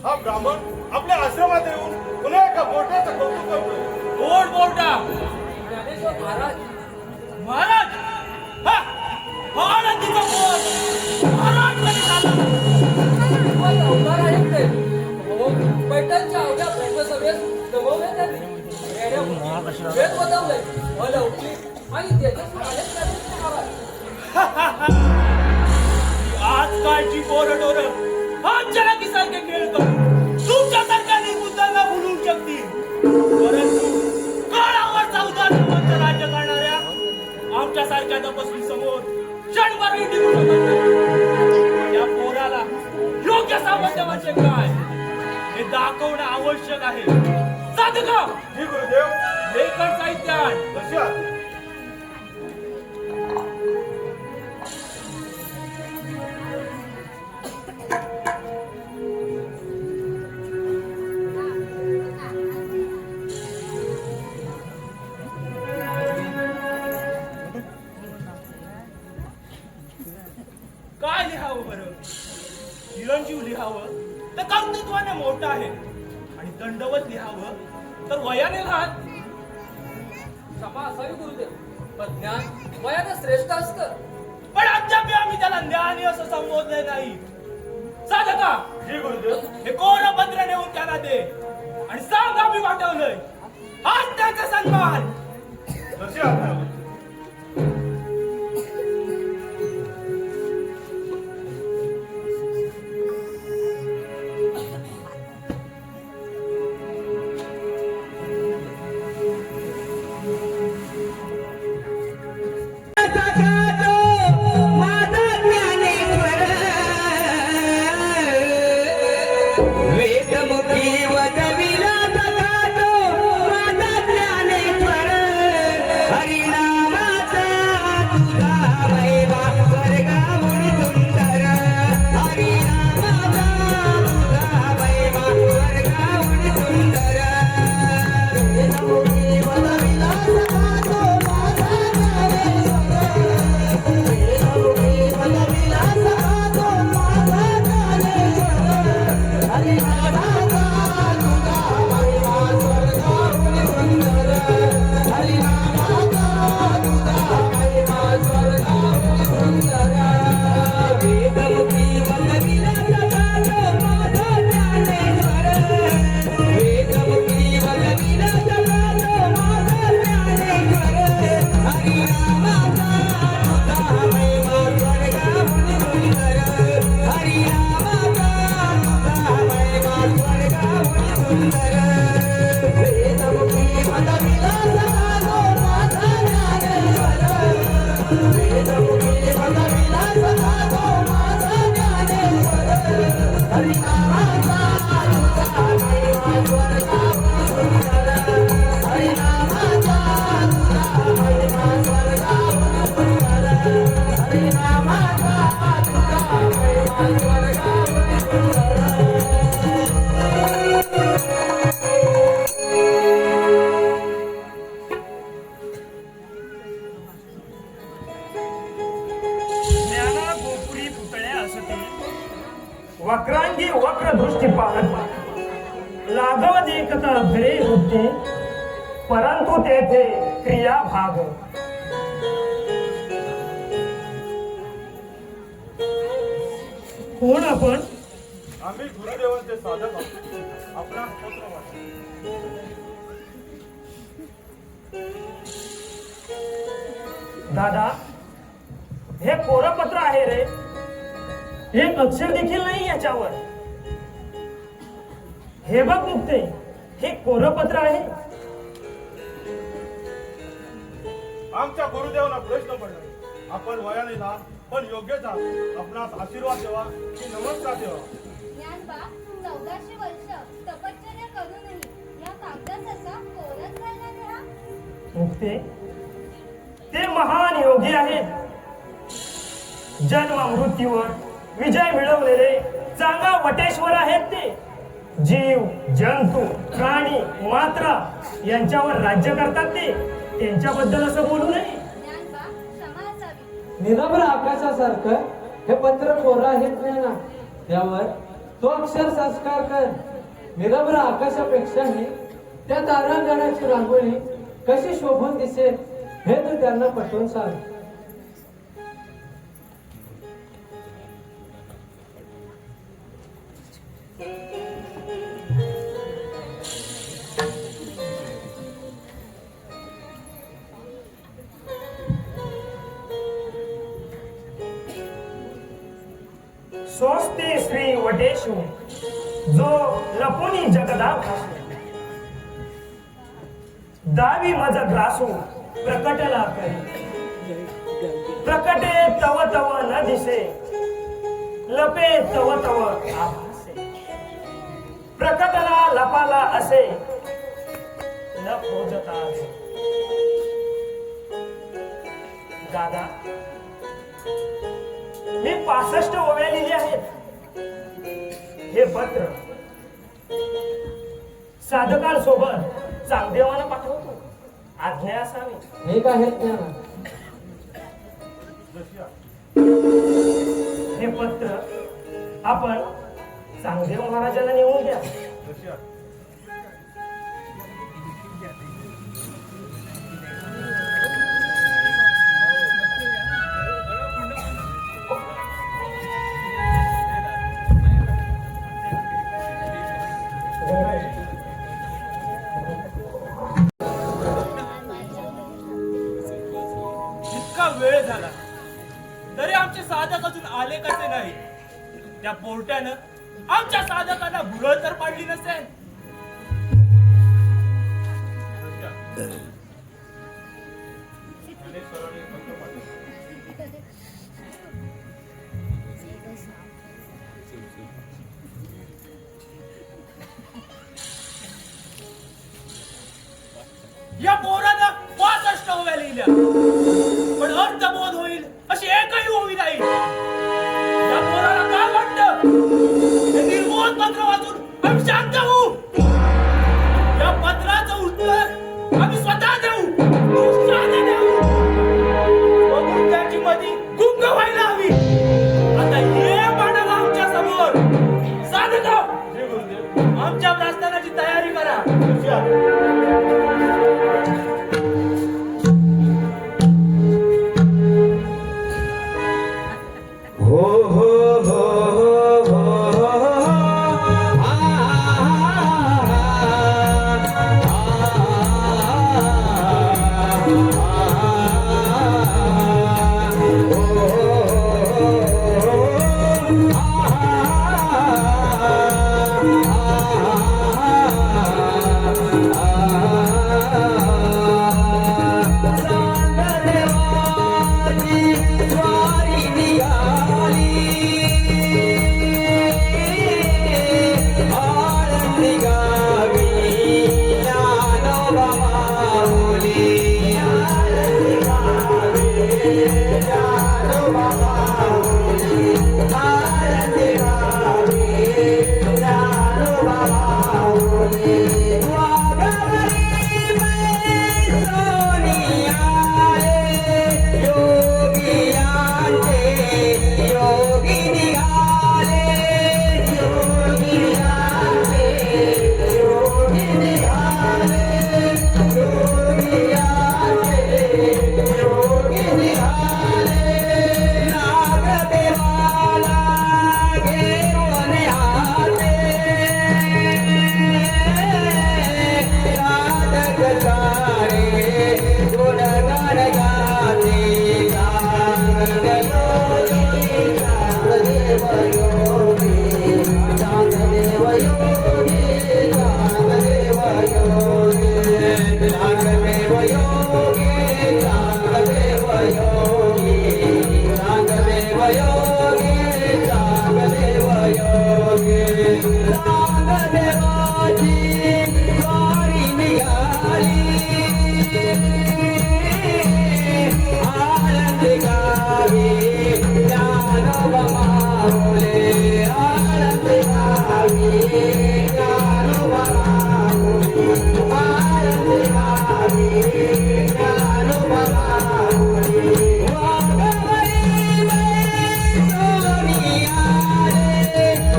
हा ब्राह्मण आपल्या आश्रमात येऊन पुन्हा एका बोटाचं कौतुक करतोय. गोड बोलता ज्ञानेश्वर महाराज महाराज हा आनंदीचा बोल महाराज कधी झाला किंवा अवतार आहेत ते हो पैठणच्या अवघ्या ब्रह्मसभेत जमवले त्यांनी वेद बदलले अलौकिक आणि तेजस्वी आहेत ज्ञानेश्वर महाराज. आजकालची पोरडोर जलाकीसारखे खेळ करून तुमच्यासारख्या निर्बुद्धांना भुलवू शकतील, परंतु काळावरचा उदारमंत राज्य करणाऱ्या आमच्यासारख्या तपस्वी समोर क्षणभरही टिकू शकत नाही. या पोराला योग्य सामर्थ्य म्हणजे काय हे दाखवणं आवश्यक आहे. साधका जी गुरुदेव. लेखन साहित्यात कशी आहात? काय लिहावं बरं? चिरंजीव लिहावं तर कर्तृत्वाने मोठं आहे, आणि दंडवत लिहावं तर वयाने लहान. क्षमा असावी गुरुदेव, पण ज्ञान वयाने श्रेष्ठ असतं. पण अद्याप आम्ही त्याला ज्ञानी असं संबोधले नाही. साधका जी गुरुदेव. हे कोरं पत्र नेऊन त्यांना दे आणि सांग आम्ही वाटवलंय. हाच त्याचा सन्मान. कशी आहात? वक्रांगी वक्र दृष्टी पाहत लागवत एकता अग्रे वृत्ती, परंतु तेथे क्रिया भाग. कोण आपण? आम्ही गुरुदेवांचे साधक आहोत. आपला स्तोत्र वाचा. दादा, हे कोरपत्र आहे रे. एक अक्षर देखील नाही याच्यावर. हे बघ मुक्ते, हे कोरपत्र आहे. आमच्या गुरुदेवांना प्रश्न पडला. आपण वयाने लहान पण योग्यच आहात. आपणास आशीर्वाद देवा की नमस्कार देवा. ज्ञानबा 1400 वर्ष तपश्चर्या करूनही या कागदासारखा कोरच राहिला रे हा. मुक्ते, ते महान योगी आहेत. जन्म मृत्यूवर विजय मिळवलेले चांगा वटेश्वर आहेत ते. जीव जंतू प्राणी मात्रा यांच्यावर राज्य करतात ते. त्यांच्याबद्दल असं बोलू नये. ज्ञानबा क्षमा असावी. निरभ्र आकाशासारखं हे पत्र कोरं आहे ना, त्यावर तो अक्षर संस्कार कर. निरभ्र आकाशापेक्षाही त्या तारांगणाची रांगोळी कशी शोभून दिसेल हे तू त्यांना पटवून सांग. स्वस्ते श्री वटेशु जो लपुनी जगदा भासू दावी मज ग्रासू प्रकटला करी प्रकटे तव तव न दिसे लपे तव तव आभासे प्रकटला लपाला असे न खोजता असे. दादा मी 65 ओव्या लिहिल्या आहेत. हे पत्र साधकांसोबत चांगदेवाला पाठवतो. आज्ञा असावी. हे काय आहेत ज्ञान? हे पत्र आपण चांगदेव महाराजांना नेऊन द्या. इतका वेळ झाला तरी आमचे साधक अजून आले कसे नाही. त्या पोरट्यानं आमच्या साधकांना भुरळ तर पाडली नसेल. या पोरानं 65 ओव्या लिहिल्या पण अर्थबोध होईल अशी एकही ओवी नाही. या पोराला काय वाटतं हे निर्बोध पत्र वाचून आम्ही शांत होऊ? या पत्राचं उत्तर आम्ही स्वतः देऊ. उत्साहाने देऊ. बघून त्याची मती गुंग व्हायला हवी. आता ये मानव आमच्या समोर. साधक आमच्या प्रस्थानाची तयारी करा.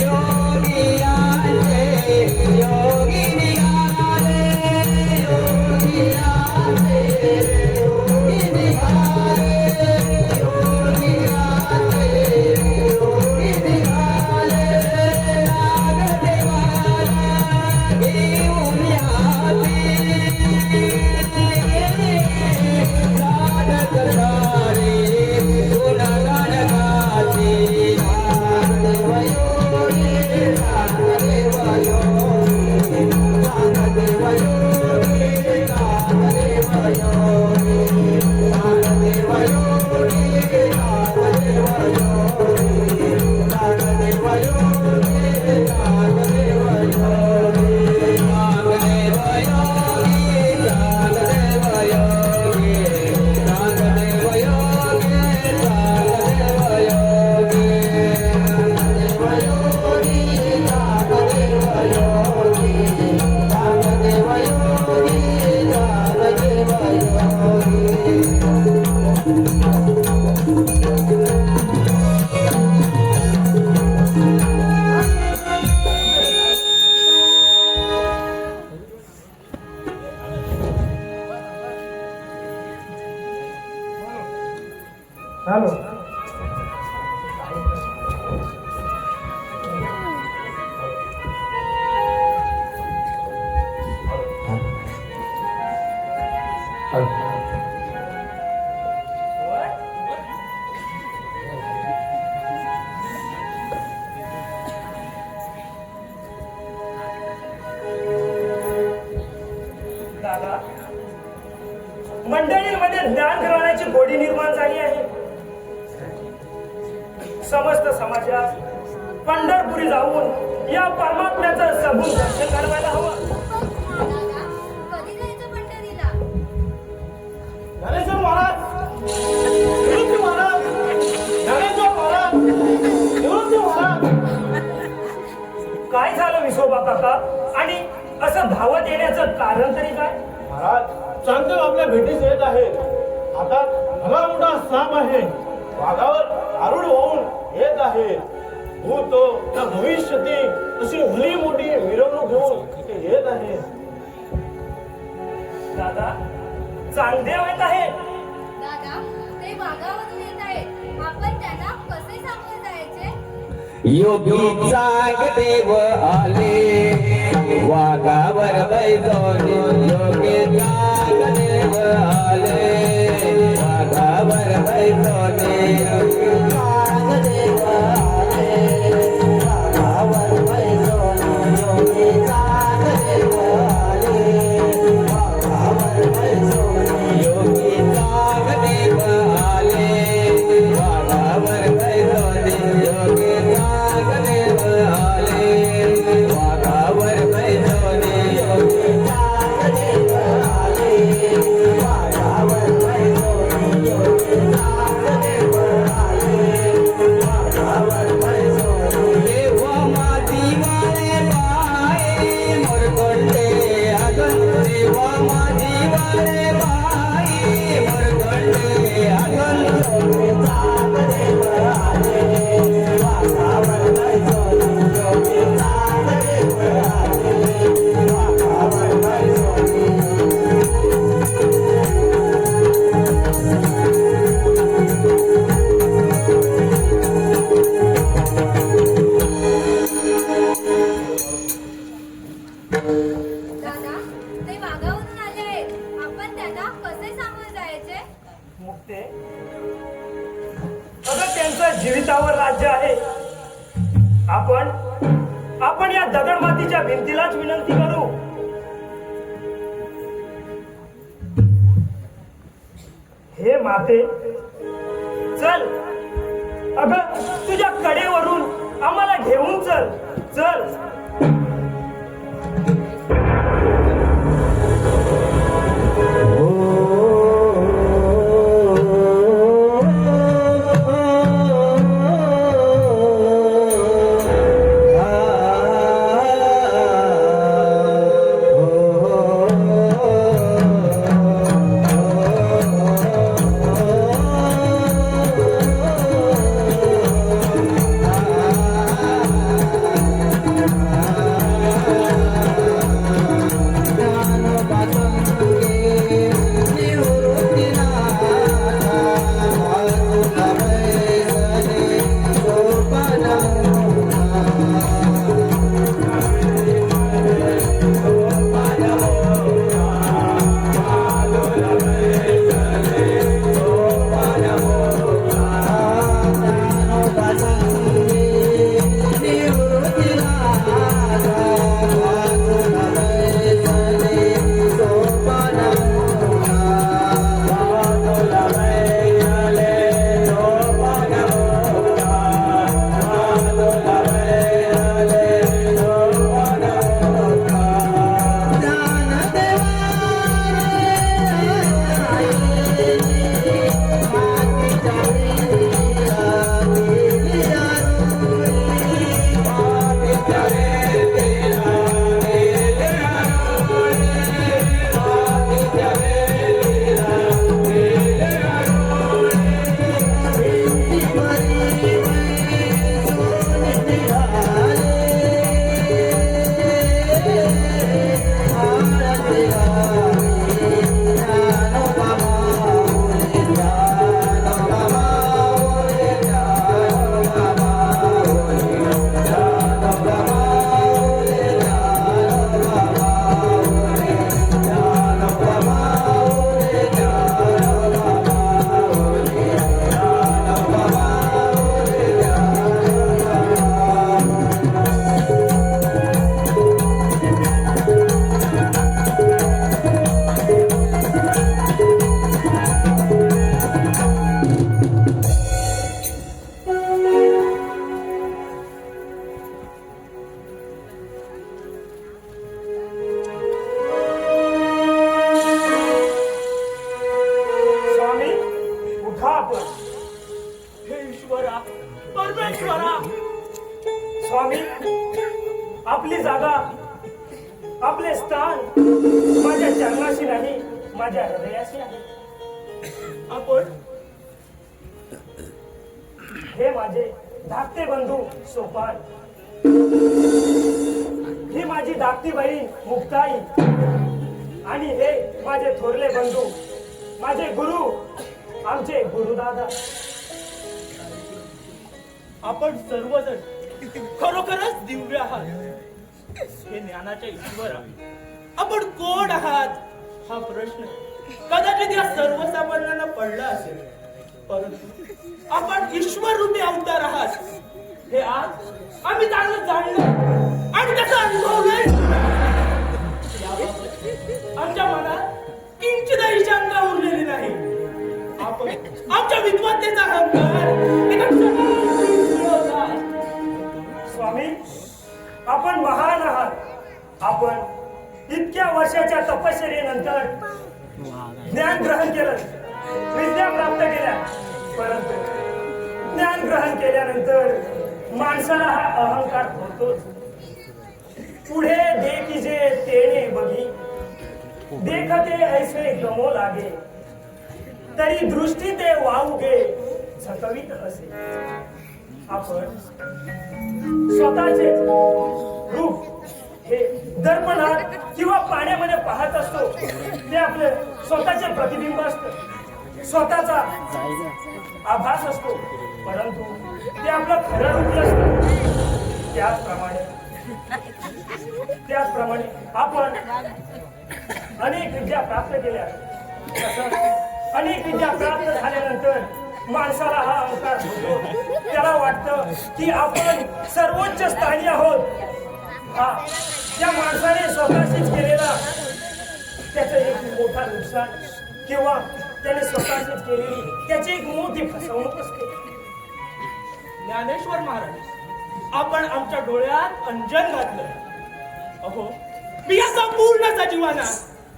योगी दादा, मंडळींमध्ये ज्ञान ग्रहणाची गोडी निर्माण झाली आहे. समस्त समाजात पंढरपुरी जाऊन या परमात्म्याचं सबूत दर्शन करायला हवं. दादा, कधी जायचं पंढरीला? ज्ञानेश्वर महाराज, निवृत्ती महाराज, ज्ञानेश्वर महाराज, निवृत्ती महाराज. काय झालं विसोबा काका? आणि असं धावत येण्याचं कारण तरी काय? महाराज, चांगदेव आपल्या भेटीस येत आहेत. आता भला मोठा साप आहे, वाघावर आरूढ होऊन येत आहे. भूतो त्या भविष्यती अशी भली मोठी मिरवणूक घेऊन ते येत आहे. दादा, चांगदेव येत आहे. दादा, ते वाघावरून येत आहेत. आपण त्यांना कसे सामोरे जायचे? योगी चांगदेव आले वाघावर बैठून. योगी चांगदेव आले वाघावर बैठून. योगी चांगदेव आले वाघावर बैठून. योगी चांगदेव आले वाघावर बैठून. योगी चांगदेव आले वाघावर बैठून. योगी चांगदेव आले वाघावर बैठून. योगी चांगदेव आले वाघावर बैठून. योगी चांगदेव आले वाघावर बैठून. देवा माझी वारे बाई मोरगोंडे अगं. देवा माझी वारे बाई मोरगोंडे अगं. योगी चांगदेव आले वाघावर बैठून. योगी चांगदेव आले वाघावर बैठून. दादा, ते वाघावरून आले आहेत. आपण त्यांना कसे सामोरे जायचे? मुक्ते, अगं त्यांचं जीवितावर राज्य आहे. आपण या दगडमातीच्या भिंतीलाच विनंती करू. हे माते, चल अगं, तुझ्या कडेवरून आम्हाला घेऊन चल. चल. Ah स्वामी, आपली जागा, आपले स्थान माझ्या चरणाशी नाही, माझ्या हृदयाशी आहे. आपण हे माझे धाकटे बंधू सोपान, ही माझी धाकटी बहीण मुक्ताई, आणि हे माझे थोरले बंधू, माझे गुरु, आमचे गुरुदादा. आपण सर्वजण खरोखरच दिव्य आहात. हे ज्ञानाचे ईश्वर आहात. आपण कोण आहात हा प्रश्न कदाचित या सर्वसामान्यांना पडला असेल, परंतु आपण ईश्वर रूपी अवतार आहात हे आज आम्ही चांगलं जाणलं आणि त्याचा अनुभवलंय. याबाबत आमच्या मनात किंचितही शंका उरलेली नाही. आपण आमच्या विद्वत्तेचा अहंकार एका क्षणात मिळवला. स्वामी, आपण महान आहात. आपण इतक्या वर्षाच्या तपश्चर्येनंतर ज्ञान ग्रहण केलं, विद्या प्राप्त केल्या, परंतु ज्ञान ग्रहण केल्यानंतर माणसाला हा अहंकार होतोच. पुढे देखिजे तेणे बघी, देखते ऐसे गमो लागे, तरी दृष्टी ते वाहू गे झकवीत असे. आपण स्वतःचे रूप हे दर्पणात किंवा पाण्यामध्ये पाहत असतो, ते आपले स्वतःचे प्रतिबिंब असतं, स्वतःचा आभास असतो, परंतु ते आपलं खरं रूप नसतं. त्याचप्रमाणे आपण अनेक विद्या प्राप्त केल्या, तसंच अनेक विद्या प्राप्त झाल्यानंतर माणसाला हा अहंकार होतो. त्याला वाटतं की आपण सर्वोच्च स्थानी आहोत. हा त्या माणसाने स्वतःशीच केलेला त्याचं एक मोठा नुकसान किंवा त्याने स्वतःशीच केलेली त्याची एक मोठी फसवणूक असते. ज्ञानेश्वर महाराज, आपण आमच्या डोळ्यात अंजन घातलं. अहो, मी या संपूर्ण सजीवांना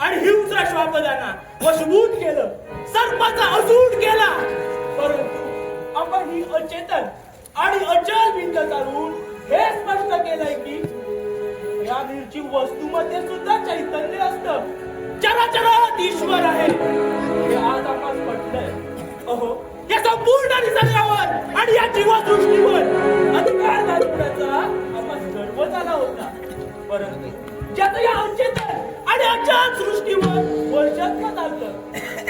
आणि हिंस्र श्वापदांना वशभूत केलं, सर्पाचा असूट केला, परंतु आपण ही अचेतन आणि अचल भिंत चालवून हे स्पष्ट केलंय की या निर्जीव वस्तूमध्ये सुद्धा चैतन्य असतं, चराचरात ईश्वर आहे हे आज आम्हाला पटलंय. अहो, या संपूर्ण निसर्गावर आणि या जीवसृष्टीवर अधिकार गाजवण्याचा आम्हाला गर्व झाला होता, परंतु ज्याचं या अचेतन आणि अचल सृष्टीवर वर्चस्व चालतं,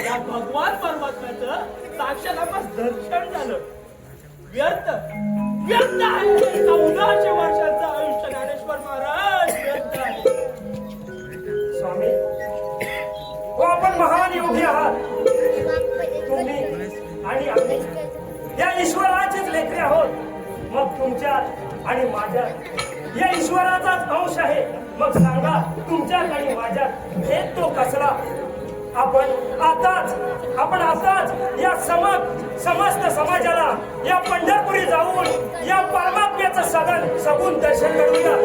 या भगवान परमात्म्याचं साक्षात आम्हाला दर्शन झालं. व्यर्थ व्यर्थ आहे 1400 वर्षांचं आयुष्य. ज्ञानेश्वर महाराज व्यर्थ आहे. स्वामी, हो आपण महान योगी आहात. तुम्ही आणि आम्ही या ईश्वराचेच लेकरे आहोत. मग तुमच्यात आणि माझ्यात या ईश्वराचाच अंश आहे. मग सांगा, तुमच्यात आणि माझ्यात भेद तो कसला? आपण आताच या समस्त समाजाला या पंढरपुरी जाऊन या परमात्म्याचं सगुण दर्शन घडवूया.